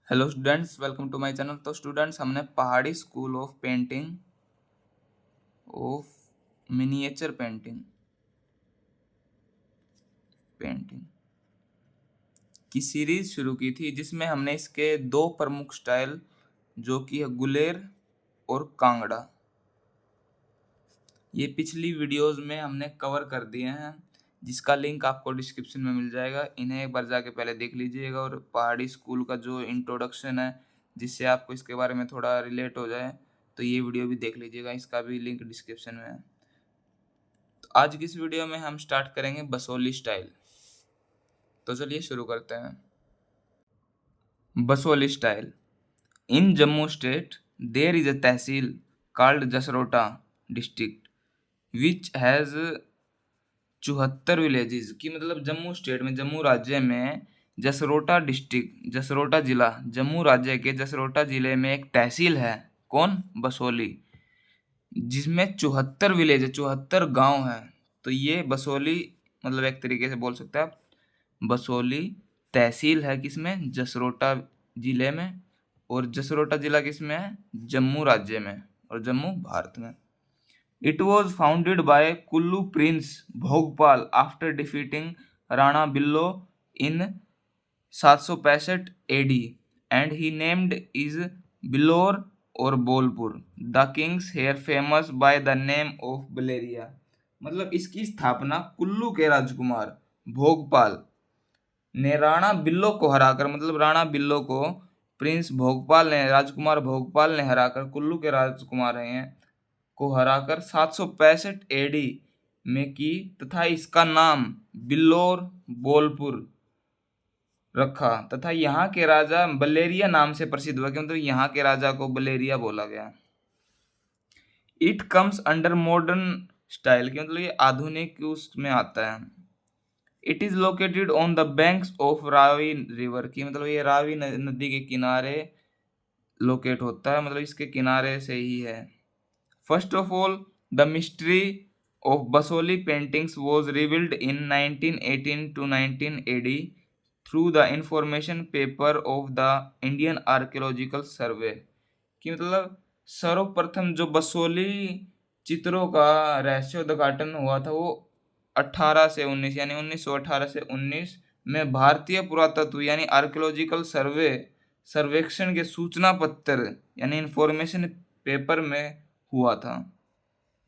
Hello students, welcome to my channel. तो students, हमने Pahari school of miniature painting painting की series शुरू की थी, जिसमें हमने इसके दो प्रमुख स्टाइल जो कि है गुलेर और कांगड़ा, ये पिछली वीडियोस में हमने कवर कर दिए हैं, जिसका लिंक आपको डिस्क्रिप्शन में मिल जाएगा। इन्हें एक बार जाके पहले देख लीजिएगा, और पहाड़ी स्कूल का जो इंट्रोडक्शन है, जिससे आपको इसके बारे में थोड़ा रिलेट हो जाए, तो ये वीडियो भी देख लीजिएगा, इसका भी लिंक डिस्क्रिप्शन में है। तो आज की इस वीडियो में हम स्टार्ट करेंगे बसोली स्टाइल। तो चलिए शुरू करते हैं। Basoli style. In Jammu state there is a tehsil called Jasrota district which has 74 villages. की मतलब जम्मू स्टेट में, जम्मू राज्य में जसरोटा डिस्ट्रिक्ट, जसरोटा जिला, जम्मू राज्य के जसरोटा जिले में एक तहसील है। कौन? बसोली, जिसमें 74 विलेज, 74 गांव हैं। तो ये बसोली, मतलब एक तरीके से बोल सकते हैं आप, बसोली तहसील है किसमें? जसरोटा जिले में। और जसरोटा जिला किसमें है? जम्मू राज्य में, और जम्मू भारत में। It was founded by Kullu Prince Bhogpal after defeating Rana Billo in 765 AD, and he named is Bilor or Bolpur. The kings here famous by the name of Baleria. मतलब इसकी स्थापना कुल्लू के राजकुमार भोगपाल ने राणा बिल्लो को हराकर, मतलब राणा बिल्लो को प्रिंस भोगपाल ने, राजकुमार भोगपाल ने हराकर, कुल्लू के राजकुमार हैं को हराकर 765 एडी में की, तथा इसका नाम बिल्लोर बोलपुर रखा, तथा यहाँ के राजा बलेरिया नाम से प्रसिद्ध हुआ, मतलब यहाँ के राजा को बलेरिया बोला गया। It comes under modern style, की मतलब ये आधुनिक उसमें आता है। It is located on the banks of Ravi river, की मतलब ये रावी नदी के किनारे लोकेट होता है, मतलब इसके किनारे से ही है। First of all, the mystery of Basoli paintings was revealed in 1918 to 19 AD through the information paper of the Indian Archaeological Survey। कि मतलब सर्वप्रथम जो बसोली चित्रों का रहस्योद्घाटन हुआ था, वो 18 से 19, यानी 1918 से 19 में भारतीय पुरातत्व यानी आर्कियोलॉजिकल सर्वेक्षण के सूचना पत्र यानी इंफॉर्मेशन पेपर में हुआ था।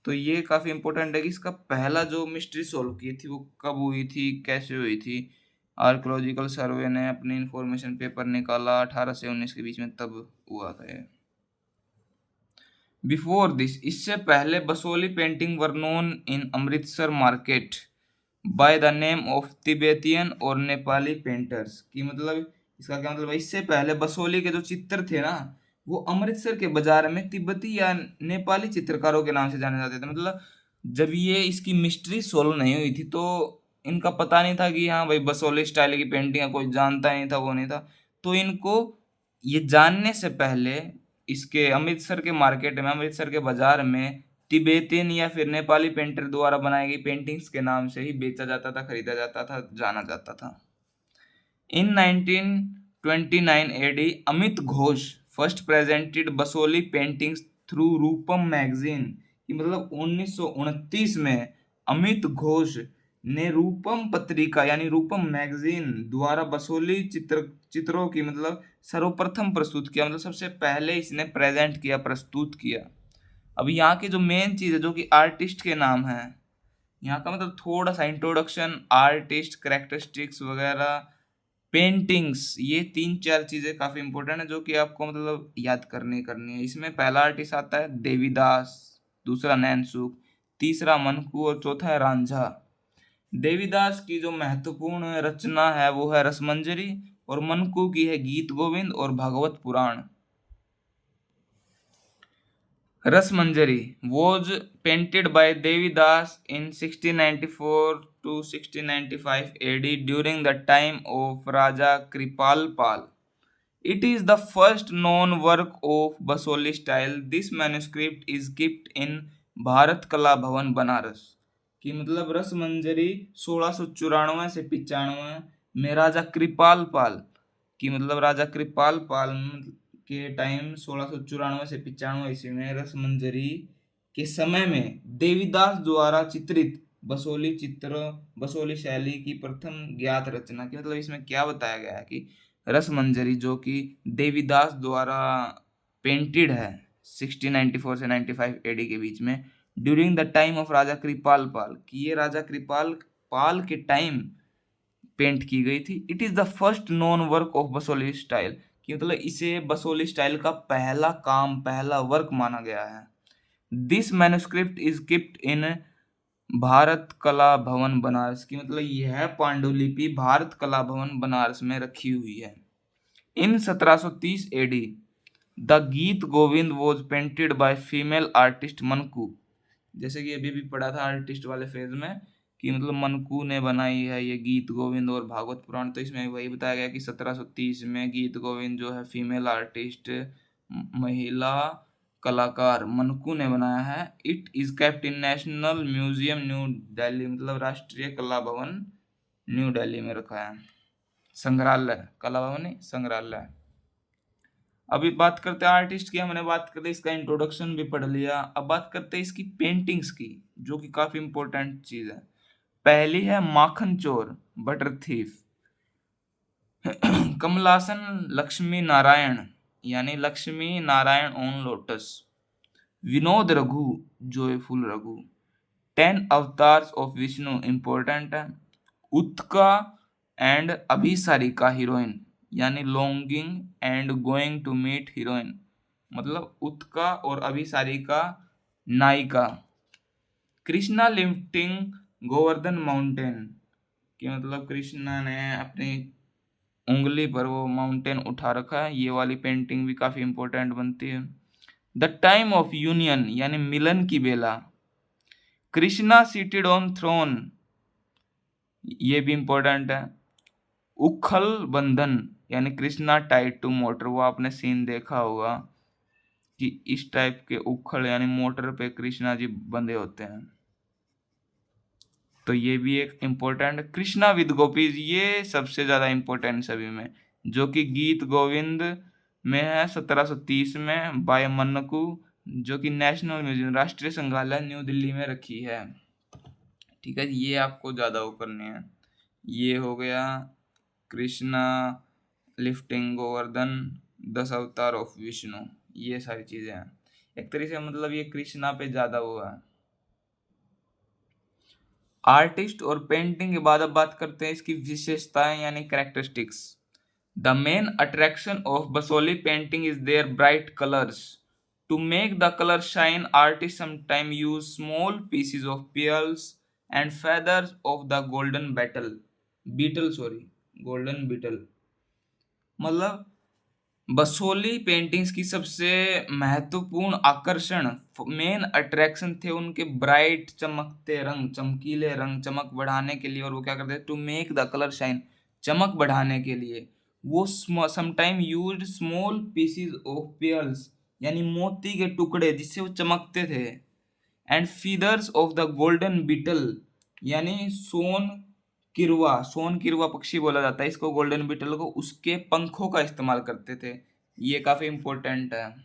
तो ये काफ़ी इम्पोर्टेंट है कि इसका पहला जो मिस्ट्री सॉल्व की थी वो कब हुई थी, कैसे हुई थी। आर्कियोलॉजिकल सर्वे ने अपनी इंफॉर्मेशन पेपर निकाला 18 से 19 के बीच में, तब हुआ था ये। बिफोर दिस, इससे पहले Basoli painting were known in Amritsar market by the name of Tibetan और नेपाली पेंटर्स। की मतलब इसका क्या मतलब है? इससे पहले बसोली के जो चित्र थे ना, वो अमृतसर के बाजार में तिब्बती या नेपाली चित्रकारों के नाम से जाने जाते थे। मतलब जब ये इसकी मिस्ट्री सोल्व नहीं हुई थी, तो इनका पता नहीं था कि हाँ भाई बसोली स्टाइल की पेंटिंग है, कोई जानता नहीं था, वो नहीं था। तो इनको ये जानने से पहले इसके अमृतसर के मार्केट में, अमृतसर के बाजार में तिब्बतियन या फिर नेपाली पेंटर द्वारा बनाई गई पेंटिंग्स के नाम से ही बेचा जाता था, खरीदा जाता था, जाना जाता था। In 1929 AD, Amit Ghosh first presented Basohli paintings through Rupam magazine. कि मतलब 1929 में अमित घोष ने रूपम पत्रिका यानी रूपम मैगजीन द्वारा बसोली चित्रों की मतलब सर्वप्रथम प्रस्तुत किया, मतलब सबसे पहले इसने प्रेजेंट किया, प्रस्तुत किया। अब यहाँ की जो मेन चीज़ है, जो कि आर्टिस्ट के नाम है, यहाँ का मतलब थोड़ा सा इंट्रोडक्शन, आर्टिस्ट, करेक्टरिस्टिक्स वगैरह, पेंटिंग्स, ये 3-4 चीज़ें काफ़ी इंपॉर्टेंट है, जो कि आपको मतलब याद करनी है। इसमें पहला आर्टिस्ट आता है देवीदास, दूसरा नैनसुख, तीसरा मनकू और चौथा है रांझा। देवीदास की जो महत्वपूर्ण रचना है वो है रसमंजरी, और मनकू की है गीत गोविंद और भागवत पुराण। Rasmanjari was painted by Devidas in 1694 to 1695 AD during the time of Raja Kripalpal. It is the first known work of Basoli style. This manuscript is kept in Bharat कला भवन बनारस। कि मतलब रसमंजरी 1694 से 95 में राजा कृपाल पाल कि मतलब राजा कृपाल पाल के टाइम 1694 से 95 ईस्वी में रसमंजरी के समय में देवीदास द्वारा चित्रित बसोली शैली की प्रथम ज्ञात रचना की मतलब इसमें क्या बताया गया है कि रसमंजरी जो कि देवीदास द्वारा पेंटेड है 1694 से 95 एडी के बीच में ड्यूरिंग द टाइम ऑफ राजा कृपाल पाल, कि ये राजा कृपाल पाल के टाइम पेंट की गई थी। It is the first known work of Basohli style, कि मतलब इसे बसोली स्टाइल का पहला काम पहला वर्क माना गया है। दिस मैन्युस्क्रिप्ट इज कीप्ट इन भारत कला भवन बनारस, की मतलब यह पांडुलिपि भारत कला भवन बनारस में रखी हुई है। इन 1730 AD the Geet Govind was painted by female artist Manku, जैसे कि अभी भी पढ़ा था आर्टिस्ट वाले फेज में कि मतलब मनकू ने बनाई है ये गीत गोविंद और भागवत पुराण, तो इसमें वही बताया गया कि 1730 में गीत गोविंद जो है फीमेल आर्टिस्ट महिला कलाकार मनकू ने बनाया है। It is kept in national museum new Delhi, मतलब राष्ट्रीय कला भवन न्यू दिल्ली में रखा है। संग्रहालय, कला भवन नहीं संग्रहालय। अभी बात करते हैं आर्टिस्ट की, हमने बात करते इसका इंट्रोडक्शन भी पढ़ लिया। अब बात करते हैं इसकी पेंटिंग्स की, जो कि काफी इंपॉर्टेंट चीज है। पहली है माखन चोर बटर थीफ, कमलासन लक्ष्मी नारायण यानी लक्ष्मी नारायण ऑन लोटस, विनोद Raghu joyful Raghu, 10 avatars of Vishnu important है, उत्का एंड अभिसारिका हीरोइन यानी longing and going to meet heroine, मतलब उत्का और अभिसारिका नायिका, कृष्णा लिफ्टिंग गोवर्धन माउंटेन, कि मतलब कृष्णा ने अपनी उंगली पर वो माउंटेन उठा रखा है, ये वाली पेंटिंग भी काफी इंपॉर्टेंट बनती है। द टाइम ऑफ यूनियन यानी मिलन की बेला, कृष्णा सीटेड ऑन थ्रोन, ये भी इंपॉर्टेंट है। उखल बंधन यानी कृष्णा टाइड टू मोटर, वो आपने सीन देखा होगा कि इस टाइप के उखल यानी मोटर पे कृष्णा जी बंधे होते हैं, तो ये भी एक इम्पोर्टेंट। कृष्णा विद गोपीज, ये सबसे ज्यादा इम्पोर्टेंट सभी में, जो कि गीत गोविंद में है 1730 में बाय मन्नकू, जो कि नेशनल म्यूजियम राष्ट्रीय संग्रहालय न्यू दिल्ली में रखी है। ठीक है, ये आपको ज्यादा वो करने हैं। ये हो गया कृष्णा लिफ्टिंग गोवर्धन, 10 अवतार ऑफ विष्णु, ये सारी चीजें हैं। एक तरीके से मतलब ये कृष्णा पे ज्यादा वो है। आर्टिस्ट और पेंटिंग के बाद अब बात करते हैं इसकी विशेषताएं यानी characteristics. The main attraction of Basohli painting is their bright colours. To make the colour shine artist sometime use small pieces of pearls and feathers of the golden golden beetle. मतलब बसोली पेंटिंग्स की सबसे महत्वपूर्ण आकर्षण मेन अट्रैक्शन थे उनके bright चमकते रंग, चमकीले रंग, चमक बढ़ाने के लिए। और वो क्या करते थे, to make the colour shine, चमक बढ़ाने के लिए वो sometime used small pieces of pearls यानी मोती के टुकड़े जिससे वो चमकते थे, and feathers of the golden beetle यानी सोन किरवा पक्षी बोला जाता है इसको, गोल्डन बीटल को, उसके पंखों का इस्तेमाल करते थे। ये काफी इंपॉर्टेंट है।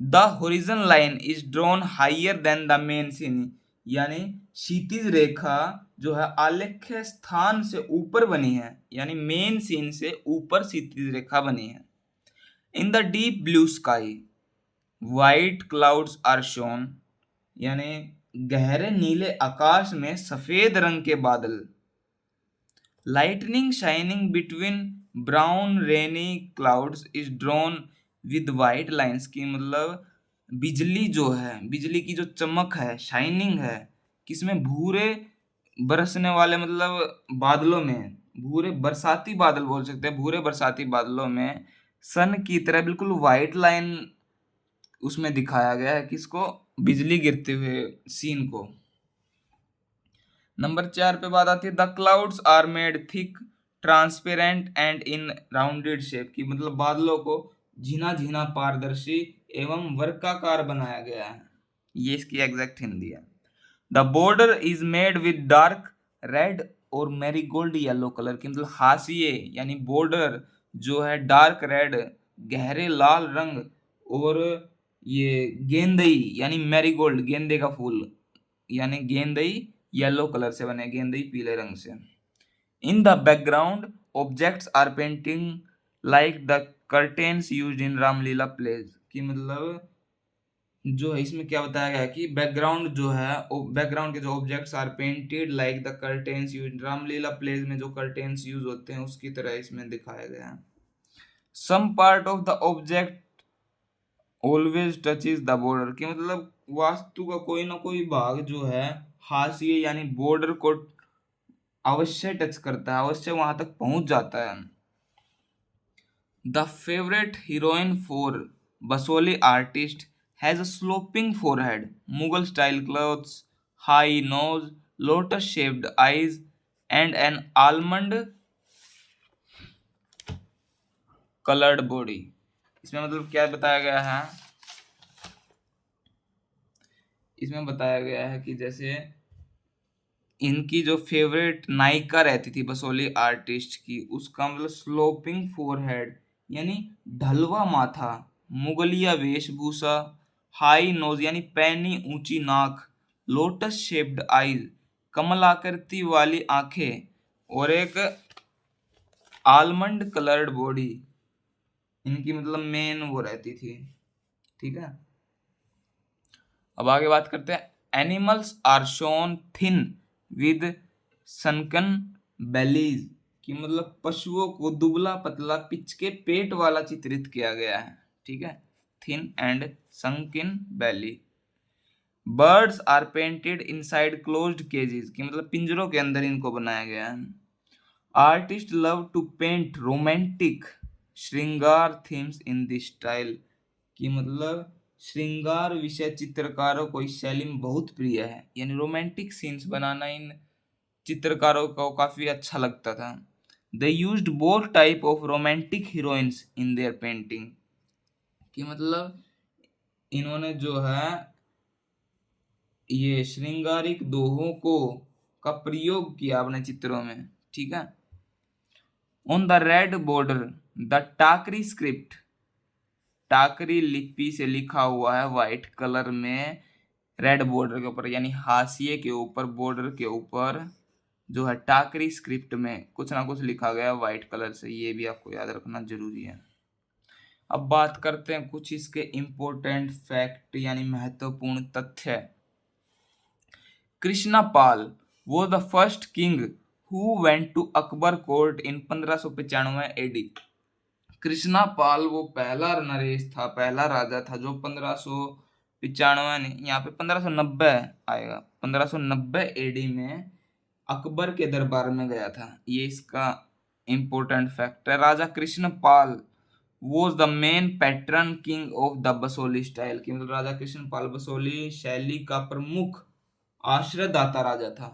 The horizon line is drawn higher than the main scene, यानी क्षितिज रेखा जो है आलेख्य स्थान से ऊपर बनी है, यानी मेन सीन से ऊपर क्षितिज रेखा बनी है। In the deep blue sky white clouds are shown, यानी गहरे नीले आकाश में सफेद रंग के बादल। Lightning shining between brown rainy clouds is drawn with white lines, की मतलब बिजली जो है, बिजली की जो चमक है, शाइनिंग है, किसमें, भूरे बरसने वाले मतलब बादलों में, भूरे बरसाती बादल बोल सकते हैं, भूरे बरसाती बादलों में सन की तरह बिल्कुल वाइट लाइन उसमें दिखाया गया है, किसको, बिजली गिरते हुए सीन को। नंबर 4 पे बात आती है, the clouds are made thick transparent and in rounded shape, की मतलब बादलों को झीना झीना पारदर्शी एवं वर्गाकार बनाया गया है। ये इसकी एग्जैक्ट हिंदी है। The border is made with dark red और मैरीगोल्ड येलो कलर की, मतलब हाशिए यानी बॉर्डर जो है डार्क रेड गहरे लाल रंग, और ये गेंदई यानी मैरीगोल्ड गेंदे का फूल यानी गेंदई येलो कलर से बने, गेंदई पीले रंग से। In the background objects are painting like the curtains used in Ramlila plays, कि मतलब जो है इसमें क्या बताया गया है कि बैकग्राउंड जो है, बैकग्राउंड के जो objects are painted like the curtains use, Ramlila plays में जो कर्टेन्स यूज होते हैं उसकी तरह इसमें दिखाया गया है। Some part of the object always touches the border, कि मतलब वास्तु का कोई ना कोई भाग जो है हाशिए यानी बॉर्डर को अवश्य टच करता है, अवश्य वहां तक पहुंच जाता है। The favorite heroine for Basoli artist has a sloping forehead, Mughal style clothes, high nose, lotus shaped eyes, and an almond colored body. इसमें मतलब क्या बताया गया है, इसमें बताया गया है कि जैसे इनकी जो फेवरेट नायिका रहती थी बसोली आर्टिस्ट की, उसका मतलब स्लोपिंग फोरहेड यानी ढलवा माथा, मुगलिया वेशभूषा, हाई नोज यानी पैनी ऊंची नाक, लोटस शेप्ड आईज कमलाकृति वाली आंखें, और एक आलमंड कलर्ड बॉडी, इनकी मतलब मेन वो रहती थी। ठीक है, अब आगे बात करते हैं। Animals are shown thin with sunken bellies, कि मतलब पशुओं को दुबला पतला पिचके पेट वाला चित्रित किया गया है। ठीक है, thin and sunken belly. Birds are painted inside closed cages, कि मतलब पिंजरों के अंदर इनको बनाया गया है। Artist love to paint romantic shringar themes in this style, कि मतलब श्रृंगार विषय चित्रकारों को इस शैली में बहुत प्रिय है, यानी रोमांटिक सीन्स बनाना इन चित्रकारों को काफी अच्छा लगता था। They used both type of romantic heroines in their painting, कि मतलब इन्होंने जो है ये श्रृंगारिक दोहों को का प्रयोग किया अपने चित्रों में। ठीक है, on the red border the Takri script, टाकरी लिपि से लिखा हुआ है व्हाइट कलर में रेड बॉर्डर के ऊपर, यानी हाशिए के ऊपर बॉर्डर के ऊपर जो है टाकरी स्क्रिप्ट में कुछ ना कुछ लिखा गया व्हाइट कलर से, ये भी आपको याद रखना जरूरी है। अब बात करते हैं कुछ इसके इम्पोर्टेंट फैक्ट यानी महत्वपूर्ण तथ्य। Krishna Pal was the first king who went to Akbar court in 1595 AD. Krishna Pal वो पहला नरेश था, पहला राजा था जो 1595 नहीं, यहाँ पे 1590 आएगा, 1590 एडी में अकबर के दरबार में गया था। ये इसका इम्पोर्टेंट फैक्ट है। Raja Krishna Pal was the main patron king of the Basohli style, की मतलब राजा कृष्ण पाल बसोली शैली का प्रमुख आश्रयदाता राजा था।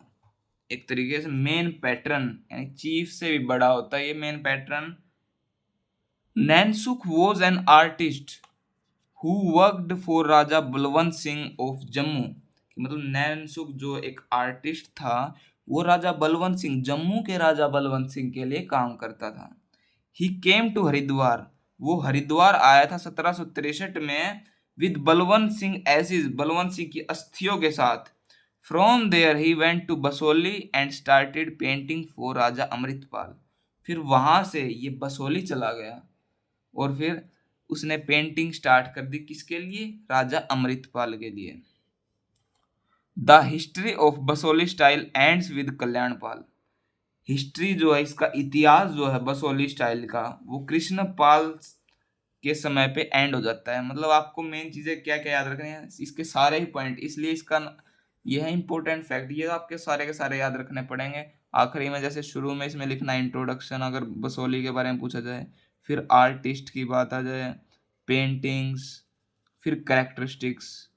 एक तरीके से मेन पैटर्न यानी चीफ से भी बड़ा होता है ये main pattern. Nainsukh was an artist who worked for Raja Balwant Singh of Jammu, मतलब नैनसुख जो एक आर्टिस्ट था वो राजा बलवंत सिंह, जम्मू के राजा बलवंत सिंह के लिए काम करता था। ही केम टू हरिद्वार, वो हरिद्वार आया था 1763 में विद बलवंत सिंह एसिज, बलवंत सिंह की अस्थियों के साथ। From there he went to Basohli and started painting for Raja Amritpal, फिर वहां से ये बसोली चला गया और फिर उसने पेंटिंग स्टार्ट कर दी, किसके लिए, राजा अमृतपाल के लिए। The history of Basohli style ends with Kalyanpal, history जो है इसका इतिहास जो है बसोली स्टाइल का वो कृष्णपाल के समय पे एंड हो जाता है। मतलब आपको मेन चीजें क्या क्या याद रखनी है, इसके सारे ही पॉइंट, इसलिए इसका यह है इंपॉर्टेंट फैक्ट, ये आपके सारे के सारे याद रखने पड़ेंगे। आखिरी में जैसे शुरू में इसमें लिखना इंट्रोडक्शन अगर बसोली के बारे में पूछा जाए, फिर आर्टिस्ट की बात आ जाए, पेंटिंग्स, फिर कैरेक्टरिस्टिक्स,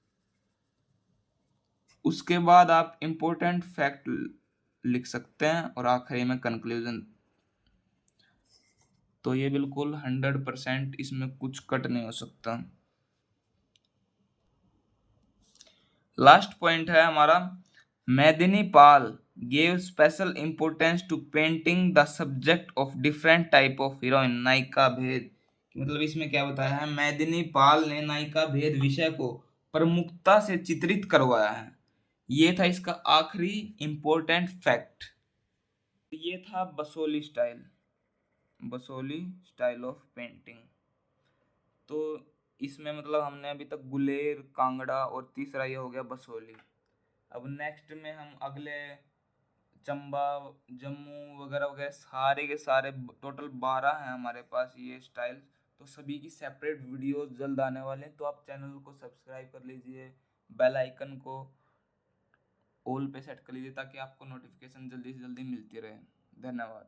उसके बाद आप इंपॉर्टेंट फैक्ट लिख सकते हैं और आखिरी में कंक्लूजन। तो ये बिल्कुल 100%, इसमें कुछ कट नहीं हो सकता। लास्ट पॉइंट है हमारा, मेदिनी पाल gave special importance to painting the subject of different type of heroine नायिका भेद। मतलब इसमें क्या बताया है, मेदिनी पाल ने नायिका भेद विषय को प्रमुखता से चित्रित करवाया है। ये था इसका आखिरी इंपॉर्टेंट फैक्ट। ये था Basoli style, Basoli style of painting. तो इसमें मतलब हमने अभी तक गुलेर, कांगड़ा और तीसरा ये हो गया बसोली। अब नेक्स्ट में हम अगले चंबा, जम्मू वगैरह वगैरह सारे के सारे टोटल 12 हैं हमारे पास ये स्टाइल। तो सभी की सेपरेट वीडियोस जल्द आने वाले हैं, तो आप चैनल को सब्सक्राइब कर लीजिए, बेल आइकन को ऑल पे सेट कर लीजिए ताकि आपको नोटिफिकेशन जल्दी से जल्दी मिलती रहे। धन्यवाद।